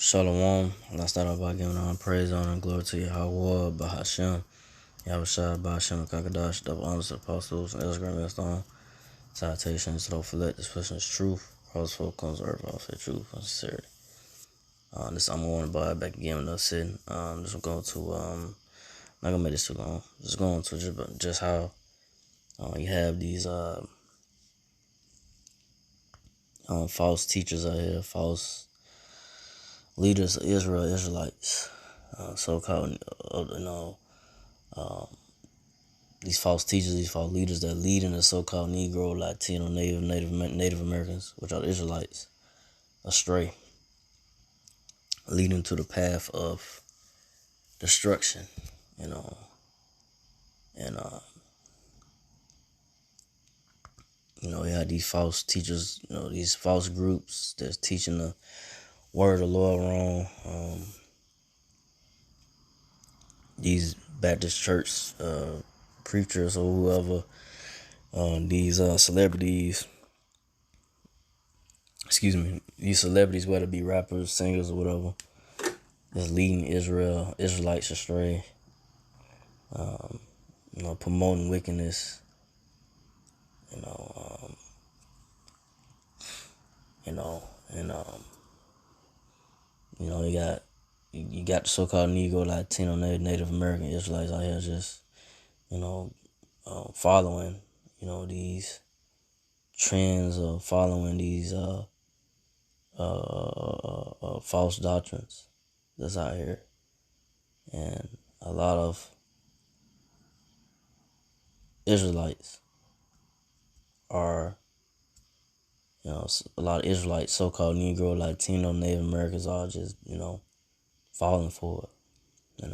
Shalom. Let's start off by giving all praise, honor, and glory to Yahweh, Bahashem, Yahushua, Bahashem, Kakadash, double honors to the apostles, and Ezra Millstone. Salutations to those who let this person is truth. All folk comes earth, all for truth and sincerity. This I'm going to buy back again with no sitting. Just going to not gonna make this too long. Just going to just how you have these false teachers out here, false leaders of Israel, Israelites, so-called, these false teachers, these false leaders that lead in the so-called Negro, Latino, Native Americans, which are the Israelites, astray, leading to the path of destruction, and you have these false teachers, these false groups that's teaching the word of the Lord wrong. These Baptist church preachers or whoever, these celebrities, these celebrities, whether it be rappers, singers, or whatever, is leading Israelites astray, promoting wickedness, you you got the so-called Negro, Latino, Native American Israelites out here just, following, these trends or following these false doctrines that's out here, and a lot of Israelites are, a lot of Israelites, so-called Negro, Latino, Native Americans are just, falling for it, and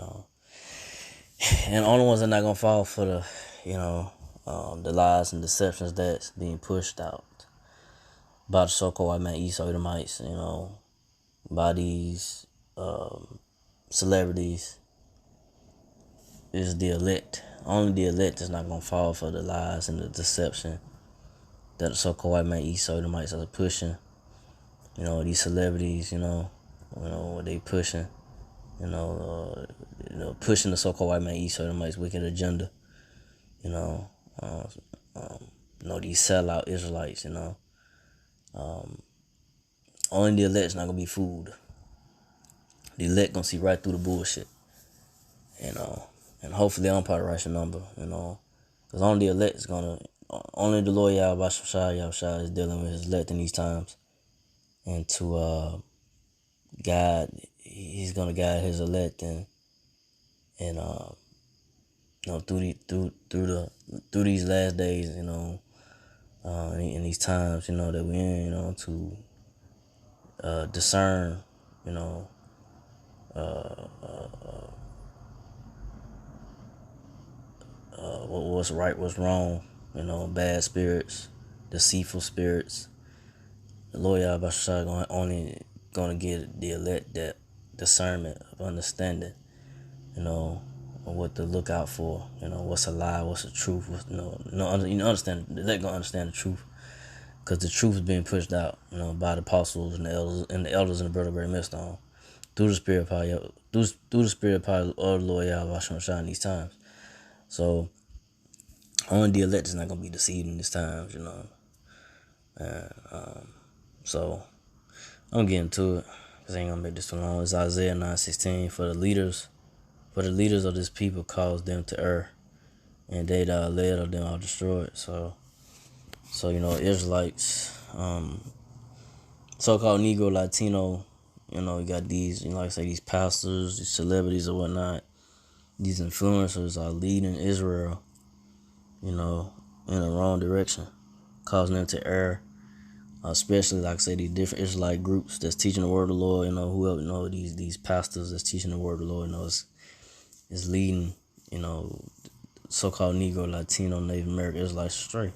the only ones that are not gonna fall for the lies and deceptions that's being pushed out by the so-called white man, Esau Edomites, by these celebrities, is the elect. Only the elect is not gonna fall for the lies and the deception that the so-called white man, Esau Edomites are pushing. These celebrities, what they pushing, pushing the so-called white man, Esau Edomites' wicked agenda. These sellout Israelites, only the elect's not gonna be fooled. The elect gonna see right through the bullshit, and hopefully I'm part of the right number, because only the elect is only the Lord Yahushua is dealing with his elect in these times, and to guide, he's gonna guide his elect and through these last days, in these times, that we're in, to discern, what's right, what's wrong, bad spirits, deceitful spirits. The Lord Yahweh only gonna give the elect that discernment of understanding, of what to look out for, what's a lie, what's the truth, understand. The elect gonna understand the truth, because the truth is being pushed out, by the apostles and the elders in the brother great millstone, through the spirit of power, through the spirit of power of the Lord Yahweh in these times. So only the elect is not gonna be deceived in these times, and so I'm getting to it, because I ain't gonna make this too long. It's Isaiah 9:16. For the leaders of this people cause them to err, and they that are led of them are destroyed. So Israelites, so-called Negro, Latino, you got these, like I say, these pastors, these celebrities or whatnot, these influencers are leading Israel, in the wrong direction, causing them to err. Especially, like I say, these different Israelite groups that's teaching the word of the Lord, whoever, these pastors that's teaching the word of the Lord, is leading, so-called Negro, Latino, Native American Israelites astray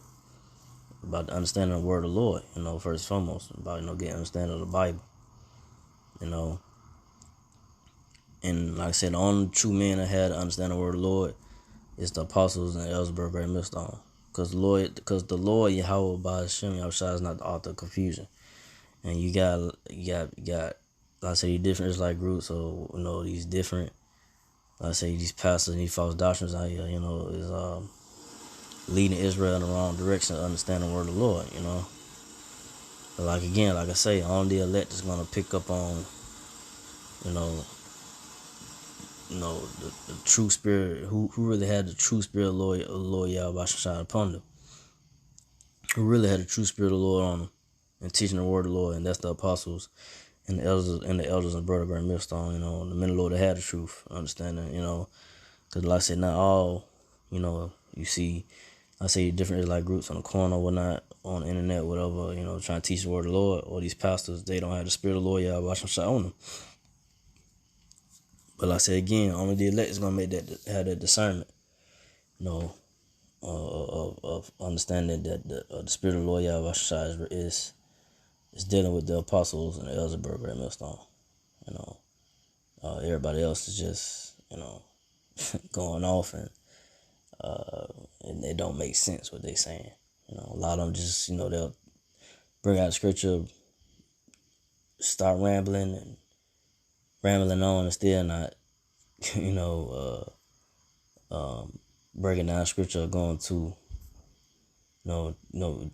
about the understanding of the word of the Lord, first and foremost, about, getting understanding of the Bible, and like I said, the only true men that had to understand the word of the Lord is the apostles and the elders of the great millstone. Because the Lord Yahweh by Hashem Yahushua is not the author of confusion. And you got like I say, these different Israelite groups, so these different, like I say, these pastors and these false doctrines out here, is leading Israel in the wrong direction to understand the word of the Lord, But like again, like I say, only the elect is gonna pick up on, you know, the true spirit, who really had the true spirit of Lord Yahweh Shai upon them, who really had the true spirit of the Lord on them, and teaching the word of the Lord, and that's the apostles and the elders and brother Brand Millstone, the men of the Lord that had the truth, understanding, because like I said, not all, you see, I say different Israelite groups on the corner or whatnot, on the internet, whatever, trying to teach the word of the Lord, or these pastors, they don't have the spirit of the Lord Yahweh Shai on them. But like I said again, only the elect is gonna have that discernment, of understanding that the spirit of the Lord Yahweh Shai is dealing with the apostles and the elders of Brand Millstone. Everybody else is just going off, and it don't make sense what they saying. A lot of them just they'll bring out scripture, start rambling on, and still not breaking down scripture, going to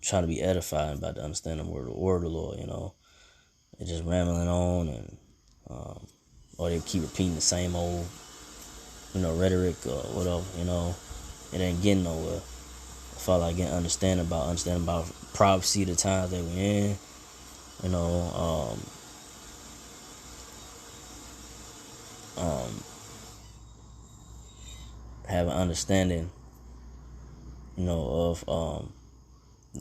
trying to be edified about the understanding of the word of the Lord. They're just rambling on, and or they keep repeating the same old rhetoric or whatever. It ain't getting nowhere. I felt like getting understanding about prophecy, the times that we're in, have an understanding, of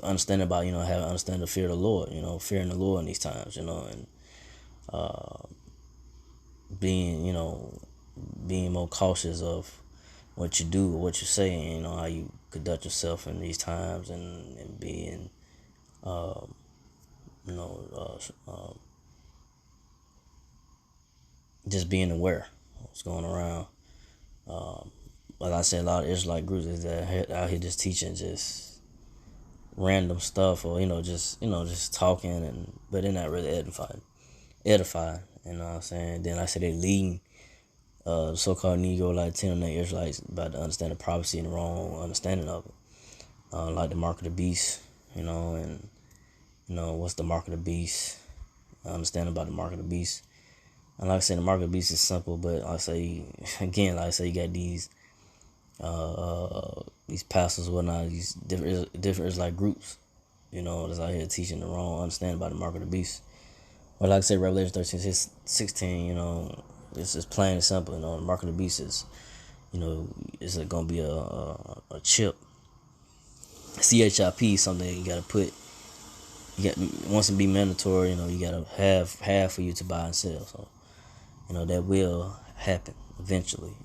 understanding about, having understanding the fear of the Lord, fearing the Lord in these times, and being more cautious of what you do or what you say, and how you conduct yourself in these times, and being just being aware of what's going around. Like I said, a lot of Israelite groups is that out here just teaching just random stuff, or just talking, but they're not really edifying. You know what I'm saying? Then I said they leading the so-called Negro, like 10 Israelites, about to understand the prophecy and the wrong understanding of it. Like the mark of the beast, and what's the mark of the beast? Understand about the mark of the beast. And like I said, the mark of the beast is simple, but I say again, like I say, you got these pastors and whatnot, these different Israelite groups, that's out here teaching the wrong understanding about the mark of the beast. But like I said, Revelation 13:16, it's just plain and simple. The mark of the beast is, is it gonna be a chip, CHIP, something you gotta put. Once it be mandatory, you gotta have for you to buy and sell. So, that will happen eventually.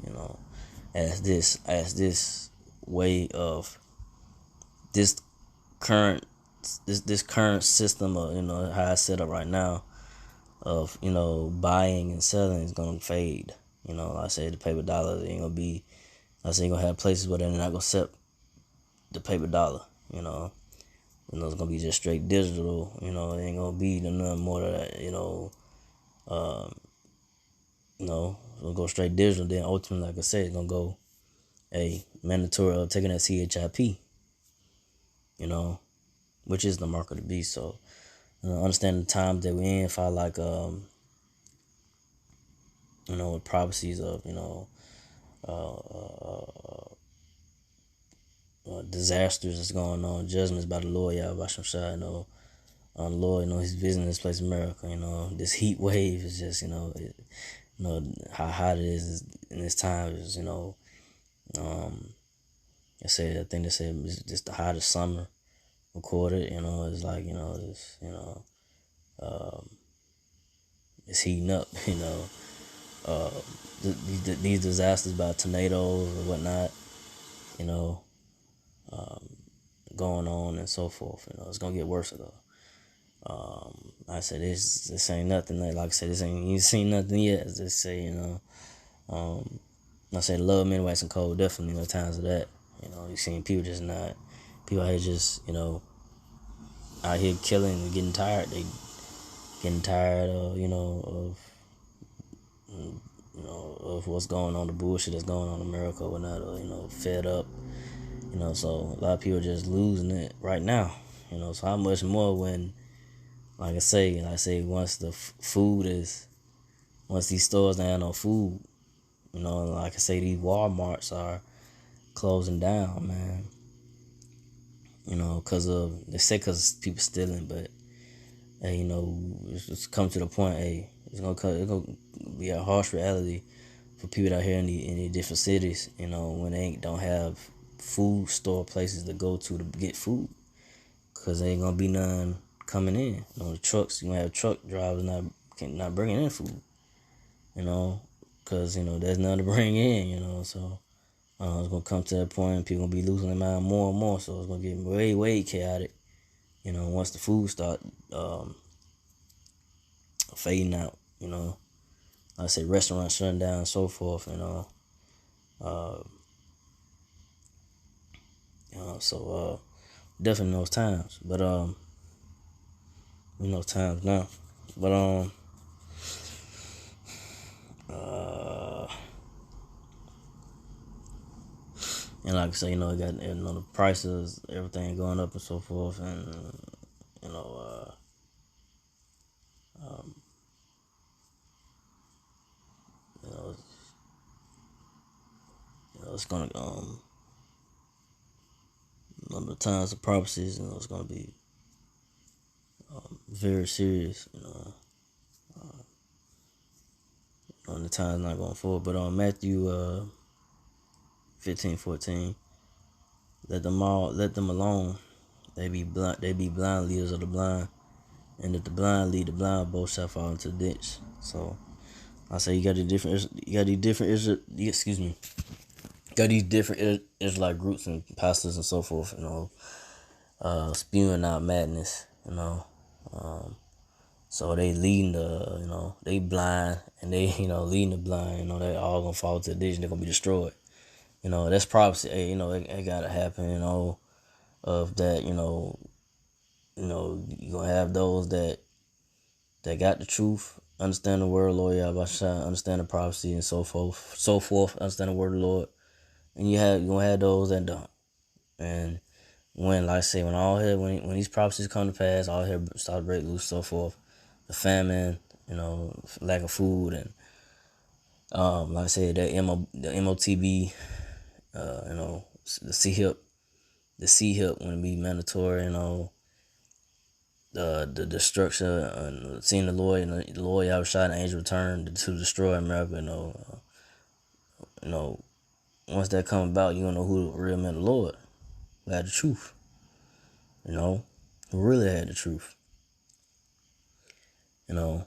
As this way of this current system of how it's set up right now of buying and selling is gonna fade. Like I say, the paper dollar ain't gonna be. I say you're gonna have places where they're not gonna accept the paper dollar. It's gonna be just straight digital. It ain't gonna be nothing more of that. It's gonna go straight digital. Then ultimately, like I said, it's gonna go mandatory of taking that CHIP. Which is the mark of the beast. So, understand the times that we're in. Feel like with prophecies of disasters that's going on, judgments by the Lord Yahweh Shai, Lord, He's visiting this place, America. This heat wave is just, how hot it is in this time is, I think they said it's just the hottest summer recorded. It's like, it's heating up. These disasters by tornadoes or whatnot, going on and so forth. It's gonna get worse though. I said this ain't nothing. Like I said, this ain't you seen nothing yet. As they say, I said love men waxing cold. Definitely, times of that. You seen people just not. People out here just out here killing and getting tired. They getting tired of you know, of what's going on, the bullshit that's going on in America or not, or, you know, fed up, you know, so a lot of people are just losing it right now, you know, so how much more when, like I say, once the food is, once these stores don't have no food, you know, like I say, these Walmarts are closing down, man, you know, they say because people stealing, but, hey, you know, it's come to the point, hey, it's gonna be a harsh reality for people out here in the different cities, you know, when they don't have food store places to go to get food, cause there ain't gonna be none coming in. You know, the trucks, you gonna have truck drivers not bringing in food, you know, cause you know there's nothing to bring in, you know, so it's gonna come to that point, people gonna be losing their mind more and more, so it's gonna get way chaotic, you know, once the food start fading out, you know. Like I say restaurants shutting down and so forth, you know. Uh, so definitely those times, but you know times now, but uh, and like I say, you know, it got, you know, the prices, everything going up and so forth, and you know, um, you know, it's gonna number of times the prophecies, you know, it's gonna be very serious, you know, on the time's not going forward. But on Matthew 15:14, let them alone. They be blind leaders of the blind, and if the blind lead the blind, both shall fall into the ditch. So I say you got these different excuse me, got these different Israelite groups and pastors and so forth, you know, spewing out madness, you know. So they leading you know, they blind and they, you know, leading the blind, you know, they all gonna fall to the ditch and they're gonna be destroyed. You know, that's prophecy, you know, it gotta happen, you know, of that, you know, you gonna have those that got the truth, understand the word of the Lord, understand the prophecy and so forth, understand the word of the Lord. And you gonna have those that don't. And when, like I say, when these prophecies come to pass, all hell start to break loose, so forth, the famine, you know, lack of food, and like I said, the MOTB, you know, the C hip when it be mandatory, you know, the destruction and seeing the Lord and the Lord Yahweh shot an angel return to destroy America, you know, once that come about, you gonna know who the real man of the Lord, who had the truth, you know, who really had the truth, you know,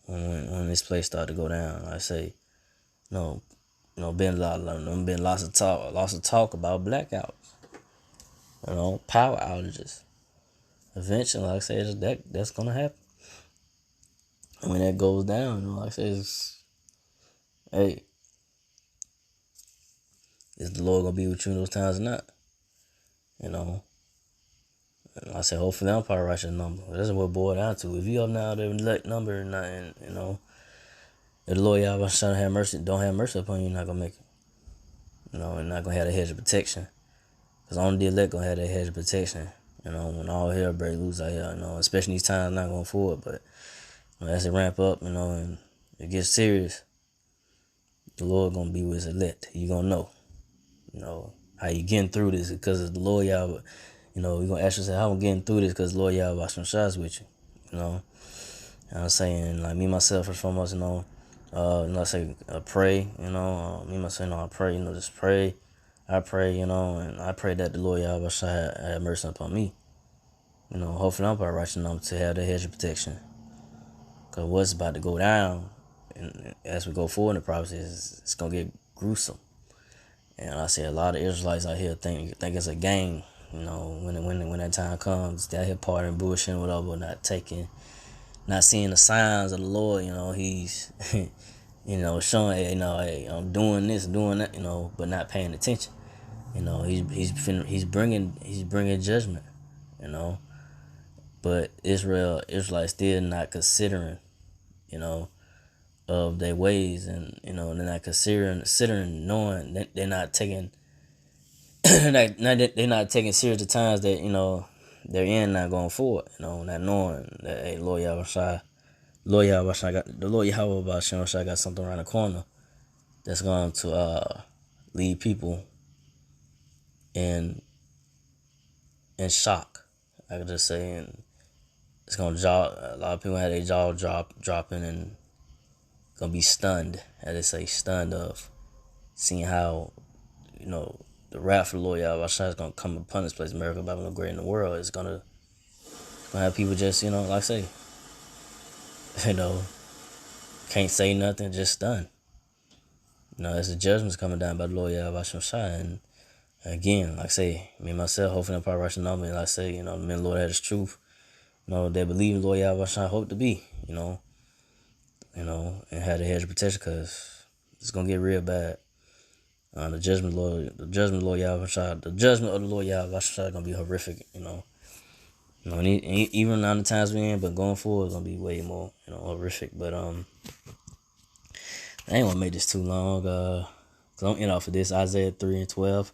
when this place started to go down. Like I say, been lots of talk about blackouts, you know, power outages. Eventually, like I say, that's gonna happen. And when that goes down, you know, like I say, hey, is the Lord gonna be with you in those times or not? You know, and like I said, hopefully I'm probably write your number. That's what it boiled down to. If you up now, the elect number and not, and, you know, if the Lord Yahweh trying to have mercy, don't have mercy upon you, you're not gonna make it. You know, and not gonna have a hedge of protection. Cause only the elect gonna have that hedge of protection. You know, when all hell break loose out here, you know, especially these times not going forward. But you know, as it ramp up, you know, and it gets serious, the Lord gonna be with his elect. You gonna know, you know, how you getting through this because of the Lord Yahweh. You know, you gonna ask yourself how I'm getting through this because the Lord Yahweh some shots with you. You know, and I'm saying like me myself first and foremost, you know, I say pray. You know, me myself, you know, I pray. You know, just pray. I pray, you know, and I pray that the Lord Yahweh shall have mercy upon me. You know, hopefully I'm probably right enough to have the hedge of protection. Because what's about to go down, and as we go forward in the process, it's going to get gruesome. And I say a lot of Israelites out here think it's a game. You know, when that time comes, they out here partying, bullshitting, whatever, not seeing the signs of the Lord. You know, he's, you know, showing, you know, hey, I'm doing this, doing that, you know, but not paying attention. You know, he's bringing judgment. You know, but Israelites still not considering, you know, of their ways, and they're not considering knowing that they're not taking they're not taking serious the times that they're in, not going forward, not knowing that, hey, Lord Yahweh got something around the corner that's going to lead people in shock, I could just say. And it's gonna a lot of people have their jaw dropping and gonna be stunned, as they say, stunned of seeing how the wrath of the Lord Yahweh is gonna come upon this place, America, Babylon, great in the world. It's gonna have people just like I say, you know, can't say nothing, just stunned. As the judgment's coming down by the Lord Yahweh, and again, like I say, me myself, hopefully I'm probably rushing on me. Like I say, the men of the Lord had His truth. They believe the Lord Yahweh hope to be, and had a hedge of protection, because it's gonna get real bad. The judgment of the Lord Yahweh, the judgment of the Lord Yahweh is gonna be horrific. And even on the times we're in, but going forward, it's gonna be way more, horrific. But I ain't gonna make this too long. Cause I'm end off of this. Isaiah 3:12.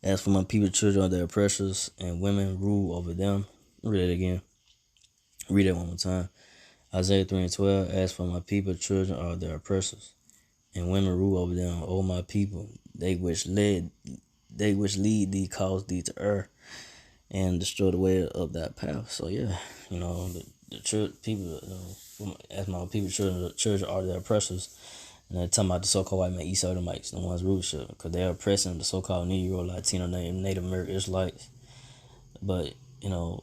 As for my people, children are their oppressors, and women rule over them. Read it again. Read it one more time. Isaiah 3:12. As for my people, children are their oppressors, and women rule over them. O my people, they which lead thee cause thee to err, and destroy the way of that path. So yeah, the people, as my people, children are their oppressors. And they're talking about the so-called white man, East Edomites, the ones rulership, because they're oppressing the so-called Negro, Latino, Native American Israelites. But and at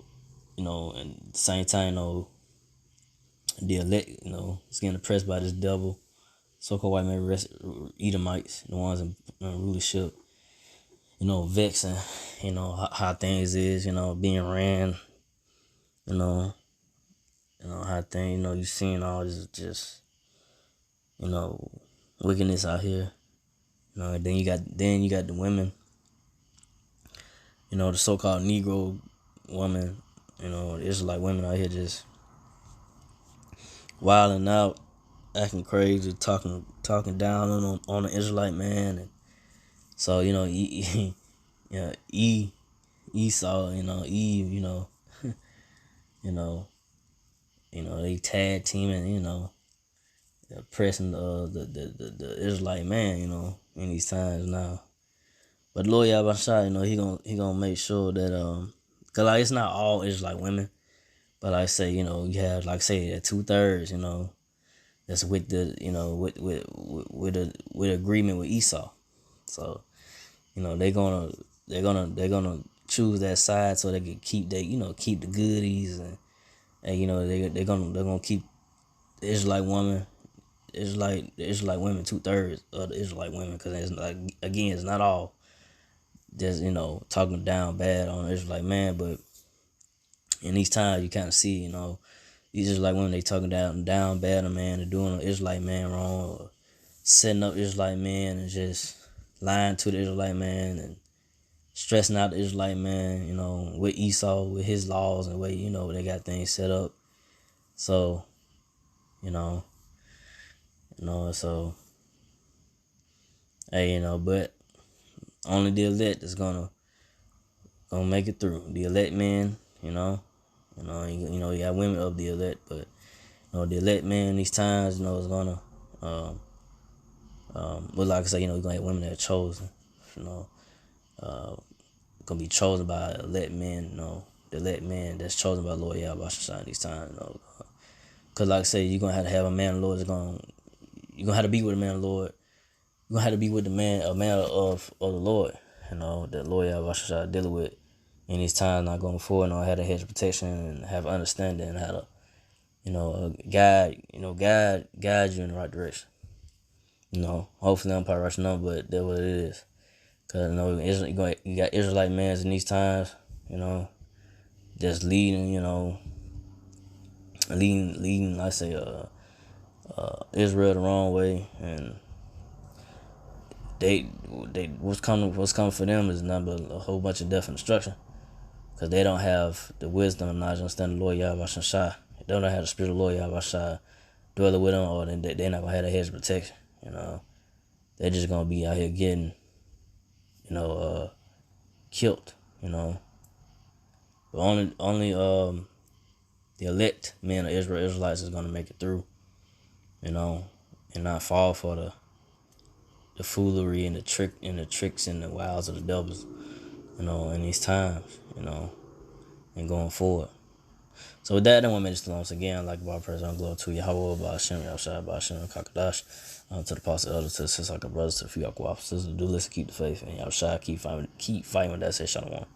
the same time, the elect, it's getting oppressed by this devil, so-called white man, Edomites, the ones in rulership. Vexing, how things is, being ran, how things, you seeing all this just, wickedness out here. And then you got the women, the so-called Negro woman, the Israelite women out here just wilding out, acting crazy, talking down on the Israelite man. And so Esau, Eve, they tag teaming, oppressing the Israelite man, in these times now. But Lord Yahweh, he gonna make sure that cause like it's not all Israelite women, but like I say, you have like say that 2/3, that's with the with agreement with Esau. So they're gonna choose that side so they can keep keep the goodies, and they're gonna keep the Israelite woman. The Israelite women 2/3 of the Israelite women, because it's like, again, it's not all just talking down bad on the Israelite man, but in these times you kind of see these Israelite women, they talking down bad on a man, they're doing an Israelite man wrong, or setting up Israelite man and just lying to the Israelite man and stressing out the Israelite man, with Esau, with his laws and the way they got things set up. So so hey, but only the elect is gonna make it through. The elect men, you got women of the elect, but the elect man these times, is gonna but like I say, you're gonna have women that are chosen, gonna be chosen by elect men, the elect man that's chosen by the Lord Yahweh these times, cause like I say, you're gonna have a man of the Lord you're gonna have to be with a man of the Lord. You're gonna have to be with a man of the Lord, that Lord Yahweh dealing with in these times, not going forward, have a hedge of protection and have understanding and how to, guide you in the right direction. Hopefully I'm probably rushing on, but that's what it is. Cause you got Israelite men in these times, just leading, leading, I say, Israel the wrong way, and they what's coming for them is nothing but a whole bunch of death and destruction, because they don't have the wisdom and knowledge and understanding of the Lord Yahweh Shai. They don't have the spirit of the Lord Yahweh Shai dwelling with them, or they're not gonna have a hedge of protection. They're just gonna be out here getting, killed. But only the elect men of Israel, Israelites, is gonna make it through. And not fall for the foolery and the tricks and the wiles of the devils. In these times. And going forward. So with that, I want to mention once again, like about President Glory to Yahweh, by Hashem, Yahshua, by Hashem, Kakadash, to the apostle elders, to the sisters, like brothers, to the few officers, do listen, keep the faith, and Yahshua, keep fighting with that, say Shalom.